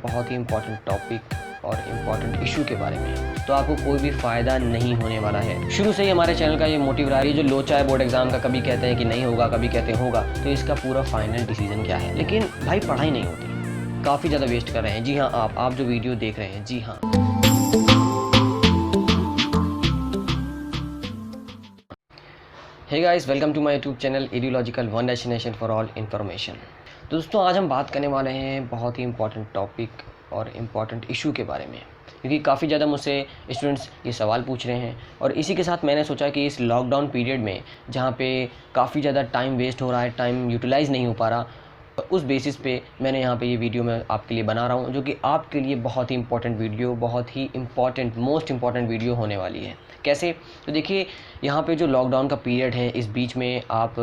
बहुत ही important topic और इम्पॉर्टेंट इशू के बारे में, तो आपको कोई भी फ़ायदा नहीं होने वाला है। शुरू से ही हमारे चैनल का ये मोटिव रहा है, जो लोचा है बोर्ड एग्जाम का, कभी कहते हैं कि नहीं होगा, कभी कहते हैं होगा, तो इसका पूरा फाइनल डिसीजन क्या है। लेकिन भाई पढ़ाई नहीं होती, काफ़ी ज़्यादा वेस्ट कर रहे हैं। जी हाँ, आप जो वीडियो देख रहे हैं, जी हाँ। Hey guys, welcome to my YouTube channel ideological one destination for all information. दोस्तों, आज हम बात करने वाले हैं बहुत ही इम्पॉर्टेंट टॉपिक और इम्पॉर्टेंट इशू के बारे में, क्योंकि काफ़ी ज़्यादा मुझसे स्टूडेंट्स ये सवाल पूछ रहे हैं। और इसी के साथ मैंने सोचा कि इस लॉकडाउन पीरियड में, जहाँ पे काफ़ी ज़्यादा टाइम वेस्ट हो रहा है, टाइम यूटिलाइज़ नहीं हो पा रहा, उस बेसिस पे मैंने यहाँ पे ये वीडियो मैं आपके लिए बना रहा हूँ, जो कि आपके लिए बहुत ही इम्पॉर्टेंट वीडियो, बहुत ही इम्पॉर्टेंट, मोस्ट इम्पॉर्टेंट वीडियो होने वाली है। कैसे? तो देखिए, यहाँ पे जो लॉकडाउन का पीरियड है, इस बीच में आप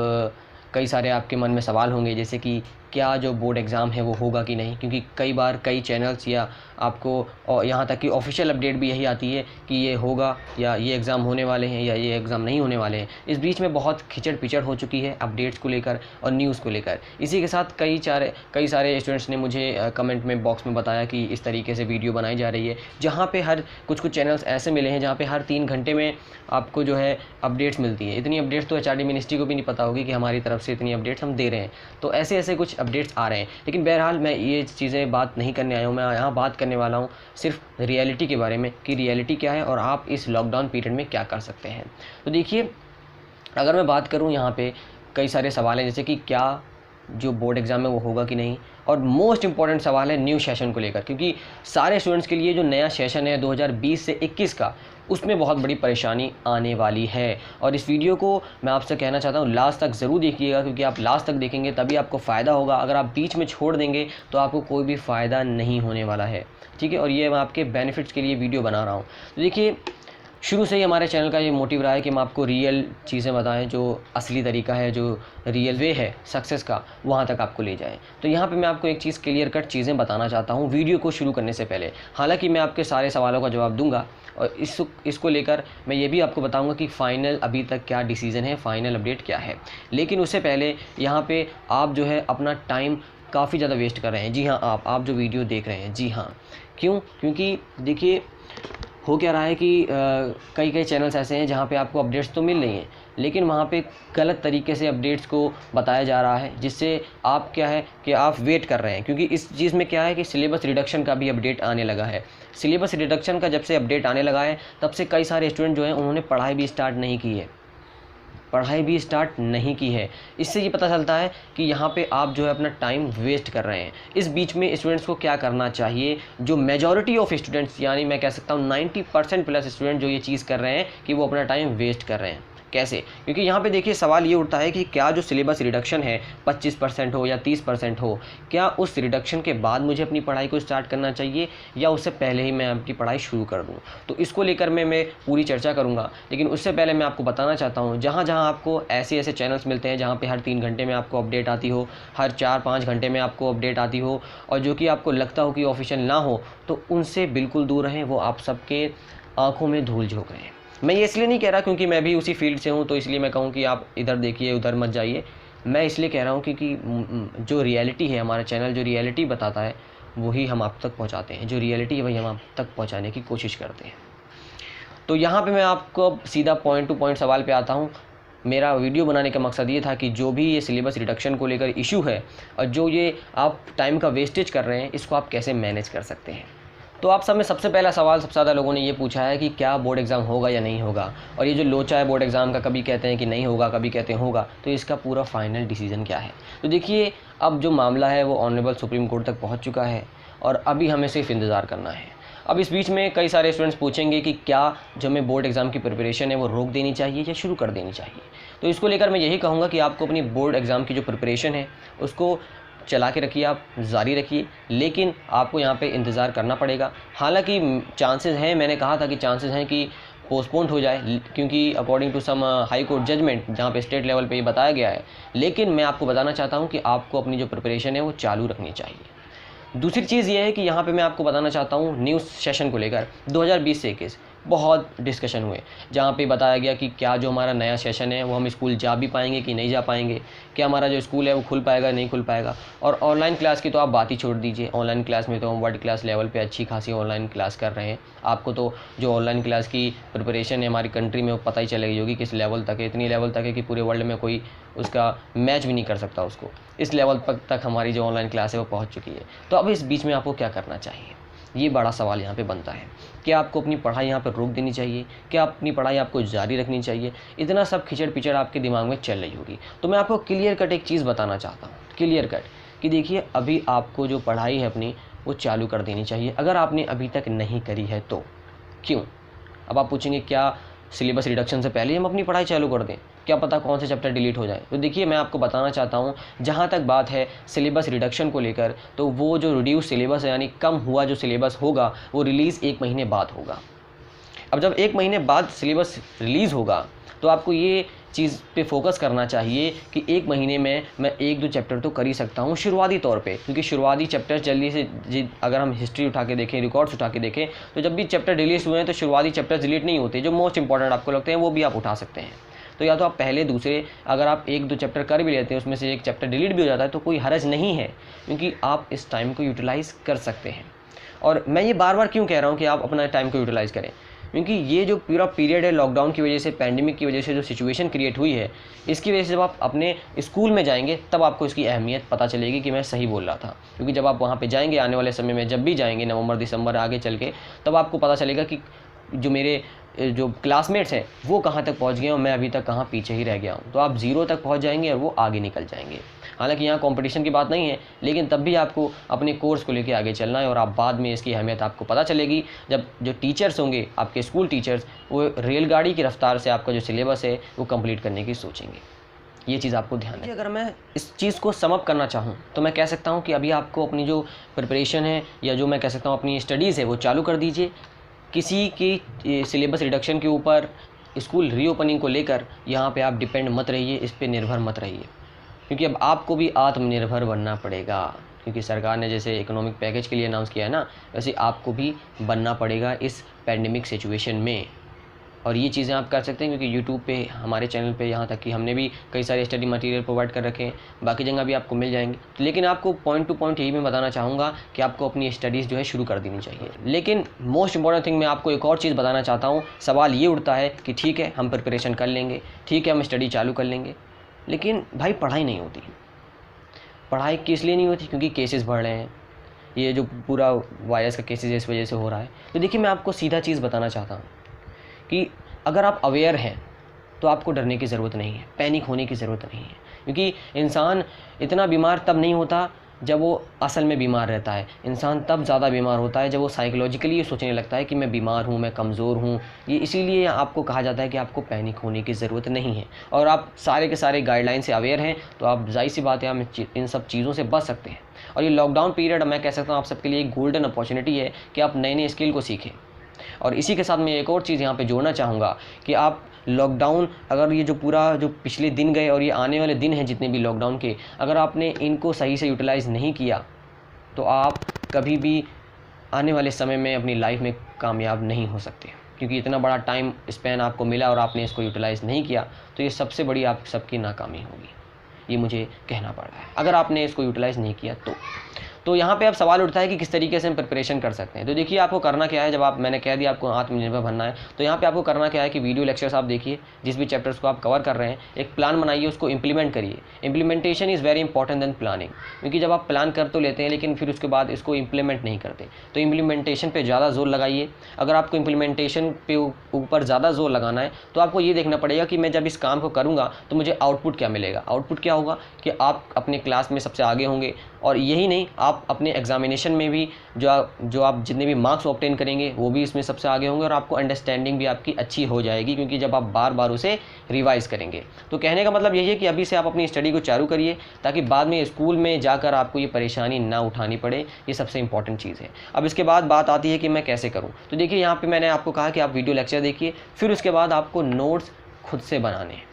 कई सारे आपके मन में सवाल होंगे, जैसे कि क्या जो बोर्ड एग्ज़ाम है वो होगा कि नहीं, क्योंकि कई बार कई चैनल्स या आपको और यहाँ तक कि ऑफिशियल अपडेट भी यही आती है कि ये होगा या ये एग्ज़ाम होने वाले हैं या ये एग्ज़ाम नहीं होने वाले हैं। इस बीच में बहुत खिचड़ पिचड़ हो चुकी है अपडेट्स को लेकर और न्यूज़ को लेकर। इसी के साथ कई सारे स्टूडेंट्स ने मुझे कमेंट में बॉक्स में बताया कि इस तरीके से वीडियो बनाई जा रही है, जहाँ पे हर कुछ चैनल्स ऐसे मिले हैं जहाँ पे हर 3 घंटे में आपको जो है अपडेट्स मिलती हैं। इतनी अपडेट्स तो एचआरडी मिनिस्ट्री को भी नहीं पता होगी कि हमारी तरफ से इतनी अपडेट्स हम दे रहे हैं। तो ऐसे कुछ अपडेट्स आ रहे हैं। लेकिन बहरहाल मैं ये चीज़ें बात नहीं करने आया हूँ। मैं यहाँ बात करने वाला हूँ सिर्फ रियलिटी के बारे में, कि रियलिटी क्या है और आप इस लॉकडाउन पीरियड में क्या कर सकते हैं। तो देखिए, अगर मैं बात करूँ, यहाँ पे कई सारे सवाल हैं, जैसे कि क्या जो बोर्ड एग्ज़ाम है वो होगा कि नहीं, और मोस्ट इंपॉर्टेंट सवाल है न्यू सेशन को लेकर, क्योंकि सारे स्टूडेंट्स के लिए जो नया सेशन है 2020 से 21 का, उसमें बहुत बड़ी परेशानी आने वाली है। और इस वीडियो को मैं आपसे कहना चाहता हूँ, लास्ट तक ज़रूर देखिएगा, क्योंकि आप लास्ट तक देखेंगे तभी आपको फ़ायदा होगा। अगर आप बीच में छोड़ देंगे तो आपको कोई भी फ़ायदा नहीं होने वाला है, ठीक है। और ये मैं आपके बेनिफिट्स के लिए वीडियो बना रहा हूँ। तो देखिए, शुरू से ही हमारे चैनल का ये मोटिव रहा है कि हम आपको रियल चीज़ें बताएं, जो असली तरीका है, जो रियल वे है सक्सेस का, वहाँ तक आपको ले जाएं। तो यहाँ पे मैं आपको एक चीज़ क्लियर कट चीज़ें बताना चाहता हूँ वीडियो को शुरू करने से पहले। हालांकि मैं आपके सारे सवालों का जवाब दूंगा, और इसको लेकर मैं ये भी आपको बताऊँगा कि फ़ाइनल अभी तक क्या डिसीज़न है, फ़ाइनल अपडेट क्या है। लेकिन उससे पहले यहाँ पर आप जो है अपना टाइम काफ़ी ज़्यादा वेस्ट कर रहे हैं। जी हाँ, आप जो वीडियो देख रहे हैं, जी हाँ। क्यों? क्योंकि देखिए, हो क्या रहा है कि कई चैनल्स ऐसे हैं जहाँ पे आपको अपडेट्स तो मिल रही हैं, लेकिन वहाँ पे गलत तरीके से अपडेट्स को बताया जा रहा है, जिससे आप क्या है कि आप वेट कर रहे हैं। क्योंकि इस चीज़ में क्या है कि सिलेबस रिडक्शन का भी अपडेट आने लगा है। सिलेबस रिडक्शन का जब से अपडेट आने लगा है, तब से कई सारे स्टूडेंट जो हैं उन्होंने पढ़ाई भी स्टार्ट नहीं की है। इससे ये पता चलता है कि यहाँ पे आप जो है अपना टाइम वेस्ट कर रहे हैं। इस बीच में स्टूडेंट्स को क्या करना चाहिए? जो मेजॉरिटी ऑफ स्टूडेंट्स, यानी मैं कह सकता हूँ 90% प्लस स्टूडेंट जो ये चीज़ कर रहे हैं कि वो अपना टाइम वेस्ट कर रहे हैं। कैसे? क्योंकि यहाँ पे देखिए, सवाल ये उठता है कि क्या जो सिलेबस रिडक्शन है 25% हो या 30% हो, क्या उस रिडक्शन के बाद मुझे अपनी पढ़ाई को स्टार्ट करना चाहिए या उससे पहले ही मैं अपनी पढ़ाई शुरू कर दूँ? तो इसको लेकर मैं पूरी चर्चा करूँगा। लेकिन उससे पहले मैं आपको बताना चाहता हूँ, जहाँ आपको ऐसे चैनल्स मिलते हैं जहाँ पर हर 3 घंटे में आपको अपडेट आती हो, हर 4-5 घंटे में आपको अपडेट आती हो, और जो कि आपको लगता हो कि ऑफिशियल ना हो, तो उनसे बिल्कुल दूर रहें। वो आप सबके आँखों में धूल झोंक रहे हैं। मैं ये इसलिए नहीं कह रहा क्योंकि मैं भी उसी फील्ड से हूँ, तो इसलिए मैं कहूँ कि आप इधर देखिए उधर मत जाइए। मैं इसलिए कह रहा हूँ क्योंकि जो रियलिटी है, हमारा चैनल जो रियलिटी बताता है वही हम आप तक पहुँचाते हैं। जो रियलिटी है वही हम आप तक पहुँचाने की कोशिश करते हैं। तो यहाँ पे मैं आपको सीधा पॉइंट टू पॉइंट सवाल पे आता हूँ। मेरा वीडियो बनाने का मकसद ये था कि जो भी ये सिलेबस रिडक्शन को लेकर इशू है और जो ये आप टाइम का वेस्टेज कर रहे हैं, इसको आप कैसे मैनेज कर सकते हैं। तो आप सब में सबसे पहला सवाल सबसे ज़्यादा लोगों ने ये पूछा है कि क्या बोर्ड एग्ज़ाम होगा या नहीं होगा। और ये जो लोचा है बोर्ड एग्ज़ाम का, कभी कहते हैं कि नहीं होगा, कभी कहते हैं होगा, तो इसका पूरा फाइनल डिसीजन क्या है। तो देखिए, अब जो मामला है वो ऑनरेबल सुप्रीम कोर्ट तक पहुँच चुका है और अभी हमें सिर्फ इंतज़ार करना है। अब इस बीच में कई सारे स्टूडेंट्स पूछेंगे कि क्या जो हमें बोर्ड एग्ज़ाम की प्रिपरेशन है वो रोक देनी चाहिए या शुरू कर देनी चाहिए। तो इसको लेकर मैं यही कहूँगा कि आपको अपनी बोर्ड एग्ज़ाम की जो प्रिपरेशन है उसको चला के रखिए, आप जारी रखिए, लेकिन आपको यहाँ पे इंतज़ार करना पड़ेगा। हालांकि चांसेस हैं, मैंने कहा था कि चांसेस हैं कि पोस्टपोन्ड हो जाए, क्योंकि according to some high court judgment जहाँ पे स्टेट लेवल पे ये बताया गया है। लेकिन मैं आपको बताना चाहता हूँ कि आपको अपनी जो प्रिपरेशन है वो चालू रखनी चाहिए। दूसरी चीज़ ये है कि यहाँ पे मैं आपको बताना चाहता हूँ न्यू सेशन को लेकर 2020 से 21, बहुत डिस्कशन हुए, जहाँ पे बताया गया कि क्या जो हमारा नया सेशन है वो हम स्कूल जा भी पाएंगे कि नहीं जा पाएंगे, क्या हमारा जो स्कूल है वो खुल पाएगा नहीं खुल पाएगा। और ऑनलाइन क्लास की तो आप बात ही छोड़ दीजिए, ऑनलाइन क्लास में तो हम वर्ल्ड क्लास लेवल पे अच्छी खासी ऑनलाइन क्लास कर रहे हैं। आपको तो जो ऑनलाइन क्लास की प्रिपरेशन है हमारी कंट्री में वो पता ही चलेगी होगी किस लेवल तक है, इतनी लेवल तक है कि पूरे वर्ल्ड में कोई उसका मैच भी नहीं कर सकता उसको, इस लेवल तक हमारी जो ऑनलाइन क्लास है वो पहुँच चुकी है। तो अब इस बीच में आपको क्या करना चाहिए, ये बड़ा सवाल यहाँ पे बनता है। क्या आपको अपनी पढ़ाई यहाँ पर रोक देनी चाहिए, क्या अपनी पढ़ाई आपको जारी रखनी चाहिए, इतना सब खिचड़ पिचड़ आपके दिमाग में चल रही होगी। तो मैं आपको क्लियर कट एक चीज़ बताना चाहता हूँ, क्लियर कट, कि देखिए अभी आपको जो पढ़ाई है अपनी वो चालू कर देनी चाहिए, अगर आपने अभी तक नहीं करी है तो। क्यों? अब आप पूछेंगे क्या सिलेबस रिडक्शन से पहले हम अपनी पढ़ाई चालू कर दें, क्या पता कौन से चैप्टर डिलीट हो जाए। तो देखिए मैं आपको बताना चाहता हूँ, जहाँ तक बात है सिलेबस रिडक्शन को लेकर, तो वो जो रिड्यूस सिलेबस है यानी कम हुआ जो सिलेबस होगा वो रिलीज़ 1 महीने बाद होगा। अब जब 1 महीने बाद सिलेबस रिलीज़ होगा तो आपको ये चीज़ पे फोकस करना चाहिए कि 1 महीने में मैं 1-2 चैप्टर तो कर ही सकता हूँ शुरुआती तौर पे, क्योंकि शुरुआती चैप्टर जल्दी से अगर हम हिस्ट्री उठा के देखें, रिकॉर्ड्स उठा के देखें, तो जब भी चैप्टर डिलीट हुए हैं तो शुरुआती चैप्टर डिलीट नहीं होते, जो मोस्ट इंपॉर्टेंट आपको लगते हैं वो भी आप उठा सकते हैं। तो या तो आप पहले दूसरे, अगर आप 1-2 चैप्टर कर भी लेते हैं उसमें से एक चैप्टर डिलीट भी हो जाता है तो कोई हर्ज नहीं है, क्योंकि आप इस टाइम को यूटिलाइज़ कर सकते हैं। और मैं ये बार बार क्यों कह रहा हूँ कि आप अपना टाइम को यूटिलाइज़ करें, क्योंकि ये जो पूरा पीरियड है लॉकडाउन की वजह से, पैंडेमिक की वजह से जो सिचुएशन क्रिएट हुई है, इसकी वजह से जब आप अपने स्कूल में जाएंगे तब आपको इसकी अहमियत पता चलेगी कि मैं सही बोल रहा था। क्योंकि जब आप वहाँ पे जाएंगे आने वाले समय में, जब भी जाएंगे नवंबर दिसंबर आगे चल के, तब आपको पता चलेगा कि जो मेरे जो क्लासमेट्स हैं वो कहाँ तक पहुँच गए और मैं अभी तक कहाँ पीछे ही रह गया हूँ। तो आप 0 तक पहुँच जाएंगे और वो आगे निकल जाएंगे। हालांकि यहाँ कंपटीशन की बात नहीं है, लेकिन तब भी आपको अपने कोर्स को लेके आगे चलना है और आप बाद में इसकी अहमियत आपको पता चलेगी जब जो टीचर्स होंगे आपके स्कूल टीचर्स, वो रेलगाड़ी की रफ्तार से आपका जो सिलेबस है वो कंप्लीट करने की सोचेंगे। ये चीज़ आपको ध्यान है। अगर मैं इस चीज़ को सम अप करना चाहूँ तो मैं कह सकता हूँ कि अभी आपको अपनी जो प्रिपरेशन है या जो मैं कह सकता हूँ अपनी स्टडीज़ है वो चालू कर दीजिए। किसी की सिलेबस रिडक्शन के ऊपर, स्कूल रीओपनिंग को लेकर यहाँ पे आप डिपेंड मत रहिए, इस पे निर्भर मत रहिए, क्योंकि अब आपको भी आत्मनिर्भर बनना पड़ेगा। क्योंकि सरकार ने जैसे इकोनॉमिक पैकेज के लिए अनाउंस किया है ना, वैसे आपको भी बनना पड़ेगा इस पैंडेमिक सिचुएशन में। और ये चीज़ें आप कर सकते हैं क्योंकि यूट्यूब पे हमारे चैनल पे यहाँ तक कि हमने भी कई सारे स्टडी मटेरियल प्रोवाइड कर रखे हैं, बाकी जगह भी आपको मिल जाएंगे। लेकिन आपको पॉइंट टू पॉइंट यही मैं बताना चाहूँगा कि आपको अपनी स्टडीज़ जो है शुरू कर देनी चाहिए। लेकिन मोस्ट इंपॉर्टेंट थिंग मैं आपको एक और चीज़ बताना चाहता हूँ। सवाल ये उठता है कि ठीक है हम प्रिपरेशन कर लेंगे, ठीक है हम स्टडी चालू कर लेंगे, लेकिन भाई पढ़ाई नहीं होती। पढ़ाई किस लिए नहीं होती? क्योंकि केसेस बढ़ रहे हैं, ये जो पूरा वायरस का केसेस इस वजह से हो रहा है। तो देखिए मैं आपको सीधा चीज़ बताना चाहता हूँ कि अगर आप अवेयर हैं तो आपको डरने की ज़रूरत नहीं है, पैनिक होने की ज़रूरत नहीं है। क्योंकि इंसान इतना बीमार तब नहीं होता जब वो असल में बीमार रहता है। इंसान तब ज़्यादा बीमार होता है जब वो साइकोलॉजिकली ये सोचने लगता है कि मैं बीमार हूँ, मैं कमज़ोर हूँ। ये इसीलिए आपको कहा जाता है कि आपको पैनिक होने की ज़रूरत नहीं है। और आप सारे के सारे गाइडलाइन से अवेयर हैं तो आप जाहिर सी बात है आप इन सब चीज़ों से बच सकते हैं। और ये लॉकडाउन पीरियड मैं कह सकता हूँ आप सबके लिए एक गोल्डन अपॉर्चुनिटी है कि आप नए नए स्किल को सीखें। और इसी के साथ मैं एक और चीज़ यहाँ पे जोड़ना चाहूँगा कि आप लॉकडाउन, अगर ये जो पूरा जो पिछले दिन गए और ये आने वाले दिन हैं जितने भी लॉकडाउन के, अगर आपने इनको सही से यूटिलाइज़ नहीं किया तो आप कभी भी आने वाले समय में अपनी लाइफ में कामयाब नहीं हो सकते। क्योंकि इतना बड़ा टाइम स्पैन आपको मिला और आपने इसको यूटिलाइज़ नहीं किया तो ये सबसे बड़ी आप सबकी नाकामी होगी, ये मुझे कहना पड़ रहा है, अगर आपने इसको यूटिलाइज़ नहीं किया तो यहाँ पे अब सवाल उठता है कि किस तरीके से हम प्रिपरेशन कर सकते हैं। तो देखिए आपको करना क्या है, जब आप, मैंने कह दिया आपको आत्मनिर्भर बनना है, तो यहाँ पे आपको करना क्या है कि वीडियो लेक्चर्स आप देखिए, जिस भी चैप्टर्स को आप कवर कर रहे हैं एक प्लान बनाइए, उसको इंप्लीमेंट करिए। Implementation is very important then planning, क्योंकि जब आप प्लान कर तो लेते हैं लेकिन फिर उसके बाद इसको इंप्लीमेंट नहीं करते, तो इंप्लीमेंटेशन पर ज़्यादा जोर लगाइए। अगर आपको इंप्लीमेंटेशन पे ऊपर ज़्यादा जोर लगाना है तो आपको ये देखना पड़ेगा कि मैं जब इस काम को करूँगा तो मुझे आउटपुट क्या मिलेगा। आउटपुट क्या होगा कि आप अपने क्लास में सबसे आगे होंगे, और यही नहीं आप अपने एग्जामिनेशन में भी जो आप जितने भी मार्क्स ऑब्टेन करेंगे वो भी इसमें सबसे आगे होंगे, और आपको अंडरस्टैंडिंग भी आपकी अच्छी हो जाएगी क्योंकि जब आप बार बार उसे रिवाइज़ करेंगे। तो कहने का मतलब यही है कि अभी से आप अपनी स्टडी को चालू करिए ताकि बाद में स्कूल में जाकर आपको ये परेशानी ना उठानी पड़े, ये सबसे इंपॉर्टेंट चीज़ है। अब इसके बाद बात आती है कि मैं कैसे करूँ। तो देखिए यहाँ पर मैंने आपको कहा कि आप वीडियो लेक्चर देखिए, फिर उसके बाद आपको नोट्स खुद से बनाने हैं।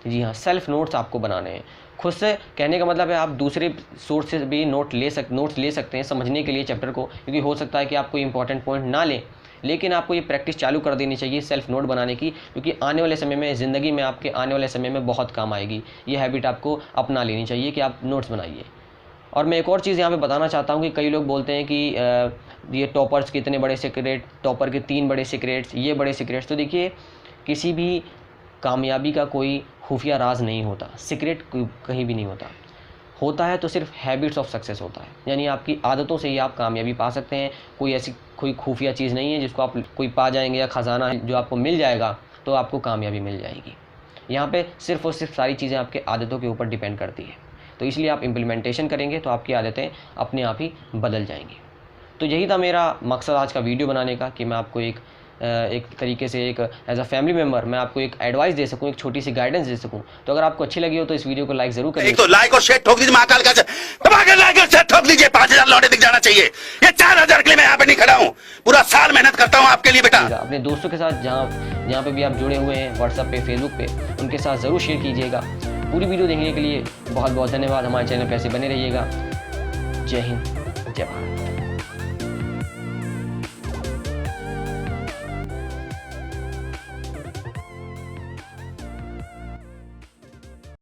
जी हाँ, सेल्फ नोट्स आपको बनाने हैं खुद से। कहने का मतलब है आप दूसरे सोर्स से भी नोट्स ले सकते हैं समझने के लिए चैप्टर को, क्योंकि हो सकता है कि आप कोई इंपॉर्टेंट पॉइंट ना लें लेकिन आपको ये प्रैक्टिस चालू कर देनी चाहिए सेल्फ नोट बनाने की, क्योंकि आने वाले समय में ज़िंदगी में आपके आने वाले समय में बहुत काम आएगी। ये हैबिट आपको अपना लेनी चाहिए कि आप नोट्स बनाइए। और मैं एक और चीज़ यहाँ पे बताना चाहता हूँ कि कई लोग बोलते हैं कि ये टॉपर्स के इतने बड़े सीक्रेट, टॉपर के 3 बड़े सीक्रेट्स, ये बड़े सीक्रेट्स। तो देखिए, किसी भी कामयाबी का कोई खुफिया राज नहीं होता, सीक्रेट कहीं भी नहीं होता है तो सिर्फ हैबिट्स ऑफ सक्सेस होता है, यानी आपकी आदतों से ही आप कामयाबी पा सकते हैं। कोई ऐसी कोई खुफिया चीज़ नहीं है जिसको आप कोई पा जाएंगे, या ख़जाना है जो आपको मिल जाएगा तो आपको कामयाबी मिल जाएगी। यहाँ पे सिर्फ और सिर्फ सारी चीज़ें आपके आदतों के ऊपर डिपेंड करती है। तो इसलिए आप इम्प्लीमेंटेशन करेंगे तो आपकी आदतें अपने आप ही बदल जाएंगी। तो यही था मेरा मकसद आज का वीडियो बनाने का, कि मैं आपको एक तरीके से एक एज अ फैमिली मेम्बर मैं आपको एक एडवाइस दे सकूं, एक छोटी सी गाइडेंस दे सकूं। तो अगर आपको अच्छी लगी हो तो इस वीडियो को लाइक जरूर करिए। एक तो लाइक और शेयर ठोक दीजिए, महाकाल का लाइक और शेयर ठोक दीजिए। 5000 लौटे दिख जाना चाहिए। ये 4000 के लिए मैं यहाँ पे नहीं खड़ा हूँ, पूरा साल मेहनत करता हूँ आपके लिए बेटा। अपने दोस्तों के साथ जहाँ पे भी आप जुड़े हुए हैं, व्हाट्सएप पे, फेसबुक पे, उनके साथ ज़रूर शेयर कीजिएगा। पूरी वीडियो देखने के लिए बहुत बहुत धन्यवाद। हमारे चैनल पर ऐसे बने रहिएगा। जय हिंद, जय भारत।